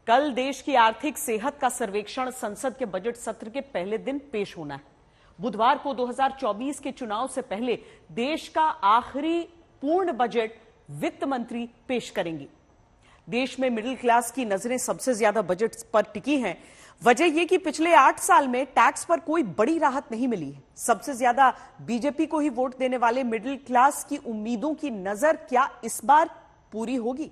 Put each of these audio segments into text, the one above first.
कल देश की आर्थिक सेहत का सर्वेक्षण संसद के बजट सत्र के पहले दिन पेश होना है। बुधवार को 2024 के चुनाव से पहले देश का आखिरी पूर्ण बजट वित्त मंत्री पेश करेंगी। देश में मिडिल क्लास की नजरें सबसे ज्यादा बजट पर टिकी हैं। वजह यह कि पिछले 8 साल में टैक्स पर कोई बड़ी राहत नहीं मिली है। सबसे ज्यादा बीजेपी को ही वोट देने वाले मिडिल क्लास की उम्मीदों की नजर क्या इस बार पूरी होगी?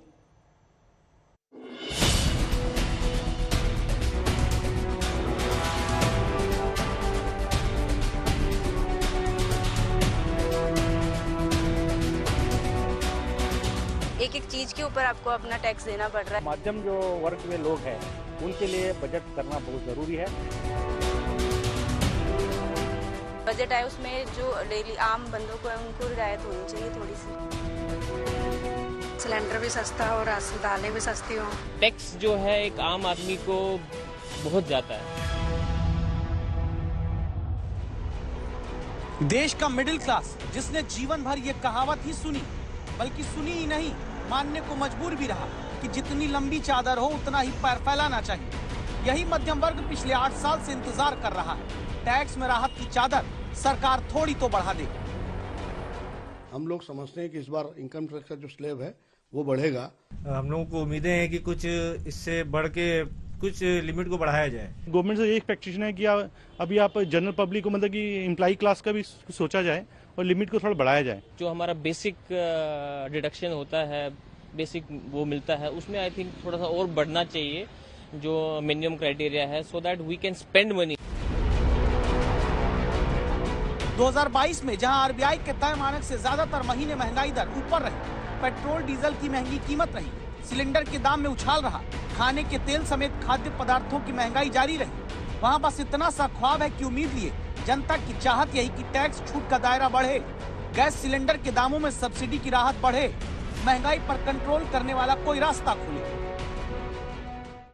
एक एक चीज के ऊपर आपको अपना टैक्स देना पड़ रहा है। मध्यम जो वर्ग के लोग हैं उनके लिए बजट करना बहुत जरूरी है। बजट आए उसमें जो डेली आम बंदों को है उनको रियायत होनी चाहिए थोड़ी सी। सिलेंडर भी सस्ता हो, राशन दालें भी सस्ती हो। टैक्स जो है एक आम आदमी को बहुत जाता है। देश का मिडिल क्लास जिसने जीवन भर ये कहावत ही सुनी, बल्कि सुनी ही नहीं मानने को मजबूर भी रहा कि जितनी लंबी चादर हो उतना ही पैर फैलाना चाहिए। यही मध्यम वर्ग पिछले 8 साल से इंतजार कर रहा है। टैक्स में राहत की चादर सरकार थोड़ी तो बढ़ा दे। हम लोग समझते हैं कि इस बार इनकम टैक्स का जो स्लैब है वो बढ़ेगा। हम लोगों को उम्मीदें हैं कि कुछ इससे बढ़ के कुछ लिमिट को बढ़ाया जाए। गवर्नमेंट से ये एक्सपेक्टेशन है कि अभी आप जनरल पब्लिक को मतलब कि एम्प्लॉय क्लास का भी सोचा जाए और लिमिट को थोड़ा बढ़ाया जाए। जो हमारा बेसिक डिडक्शन होता है, बेसिक वो मिलता है, उसमें आई थिंक थोड़ा सा और बढ़ना चाहिए जो मिनिमम क्राइटेरिया है, so that we can spend money. 2022 में जहां आरबीआई के तय मानक से ज्यादातर महीने महंगाई दर ऊपर रही, पेट्रोल डीजल की महंगी कीमत रही, सिलेंडर के दाम में उछाल रहा, खाने के तेल समेत खाद्य पदार्थों की महंगाई जारी रही, वहां बस इतना सा ख्वाब है कि उम्मीद लिए जनता की चाहत यही कि टैक्स छूट का दायरा बढ़े, गैस सिलेंडर के दामों में सब्सिडी की राहत बढ़े, महंगाई पर कंट्रोल करने वाला कोई रास्ता खुले।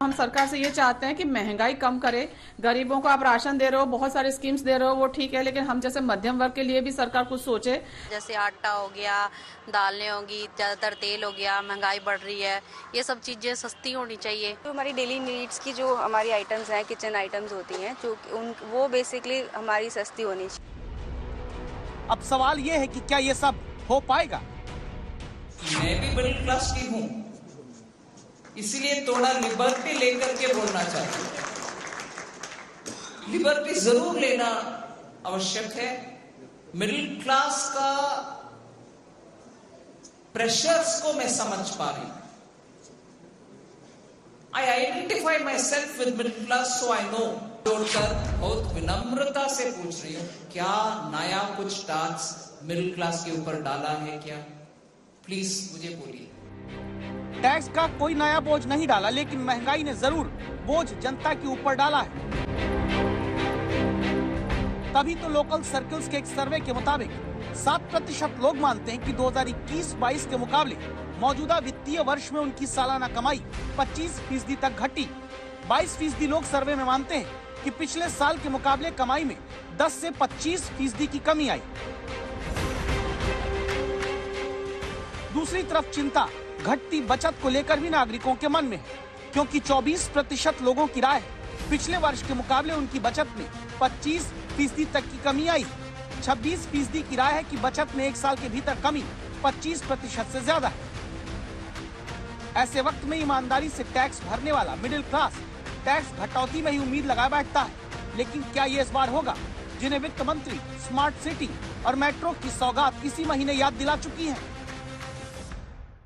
हम सरकार से ये चाहते हैं कि महंगाई कम करे। गरीबों को आप राशन दे रहे हो, बहुत सारे स्कीम्स दे रहे हो, वो ठीक है, लेकिन हम जैसे मध्यम वर्ग के लिए भी सरकार कुछ सोचे। जैसे आटा हो गया, दालें होगी, ज्यादातर तेल हो गया, महंगाई बढ़ रही है, ये सब चीजें सस्ती होनी चाहिए। तो हमारी डेली नीड्स की जो हमारी आइटम्स हैं, किचन आइटम्स होती हैं, जो वो बेसिकली हमारी सस्ती होनी चाहिए। अब सवाल ये है कि क्या ये सब हो पाएगा? मैं भी मिडिल क्लास की हूँ, इसलिए थोड़ा लिबर्टी लेकर के बोलना चाहती हूँ। लिबर्टी जरूर लेना आवश्यक है। मिडिल क्लास का प्रेशर्स को मैं समझ पा रही हूं। आई identify my self with middle class, so I know. जोड़कर बहुत विनम्रता से पूछ रही हूं, क्या नया कुछ टैक्स मिडिल क्लास के ऊपर डाला है क्या? प्लीज मुझे बोलिए। टैक्स का कोई नया बोझ नहीं डाला, लेकिन महंगाई ने जरूर बोझ जनता के ऊपर डाला है। तभी तो लोकल सर्कल्स के एक सर्वे के मुताबिक 7% लोग मानते हैं कि 2021-22 के मुकाबले मौजूदा वित्तीय वर्ष में उनकी सालाना कमाई 25% तक घटी। 22% लोग सर्वे में मानते हैं कि पिछले साल के मुकाबले कमाई में 10 से 25% की कमी आई। दूसरी तरफ चिंता घटती बचत को लेकर भी नागरिकों के मन में है, क्योंकि 24% लोगों की राय पिछले वर्ष के मुकाबले उनकी बचत में 25% तक की कमी आई। 26% की राय है कि बचत में 1 साल के भीतर कमी 25% से ज्यादा है। ऐसे वक्त में ईमानदारी से टैक्स भरने वाला मिडिल क्लास टैक्स घटौती में ही उम्मीद लगाए बैठता है। लेकिन क्या ये इस बार होगा, जिन्हें वित्त मंत्री स्मार्ट सिटी और मेट्रो की सौगात इसी महीने याद दिला चुकी है?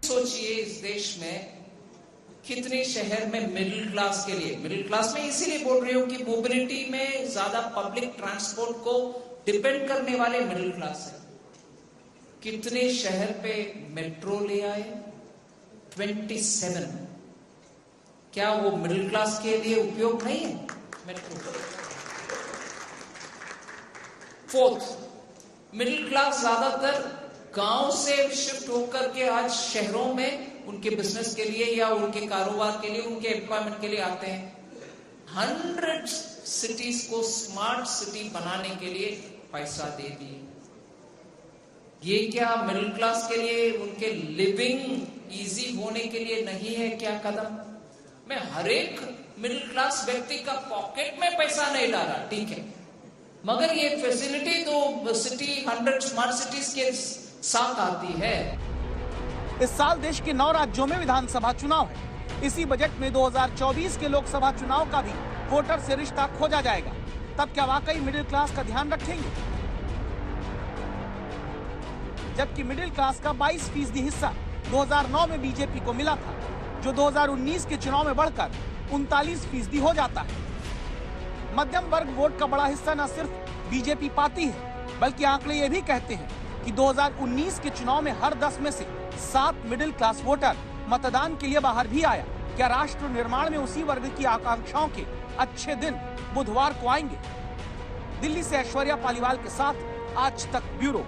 सोचिए इस देश में कितने शहर में मिडिल क्लास के लिए, मिडिल क्लास में इसीलिए बोल रही हूं कि मोबिलिटी में ज्यादा पब्लिक ट्रांसपोर्ट को डिपेंड करने वाले मिडिल क्लास है। कितने शहर पे मेट्रो ले आए? 27। क्या वो मिडिल क्लास के लिए उपयोग नहीं है मेट्रो? 4th, मिडिल क्लास ज्यादातर गांव से शिफ्ट होकर के आज शहरों में उनके बिजनेस के लिए या उनके कारोबार के लिए, उनके एम्प्लॉयमेंट के लिए आते हैं। 100 सिटीज को स्मार्ट सिटी बनाने के लिए पैसा दे दिए। ये क्या मिडिल क्लास के लिए, उनके लिविंग इजी होने के लिए नहीं है क्या कदम? मैं हर एक मिडिल क्लास व्यक्ति का पॉकेट में पैसा नहीं डाला, ठीक है, मगर ये फैसिलिटी तो सिटी 100 स्मार्ट सिटीज के साथ आती है। इस साल देश के 9 राज्यों में विधानसभा चुनाव है। इसी बजट में 2024 के लोकसभा चुनाव का भी वोटर से रिश्ता खोजा जाएगा। तब क्या वाकई मिडिल क्लास का ध्यान रखेंगे? जबकि मिडिल क्लास का 22% हिस्सा 2009 में बीजेपी को मिला था, जो 2019 के चुनाव में बढ़कर 39% हो जाता है। मध्यम वर्ग वोट का बड़ा हिस्सा न सिर्फ बीजेपी पाती है, बल्कि आंकड़े ये भी कहते हैं कि 2019 के चुनाव में हर 10 में से 7 मिडिल क्लास वोटर मतदान के लिए बाहर भी आया। क्या राष्ट्र निर्माण में उसी वर्ग की आकांक्षाओं के अच्छे दिन बुधवार को आएंगे? दिल्ली से ऐश्वर्या पालीवाल के साथ आज तक ब्यूरो।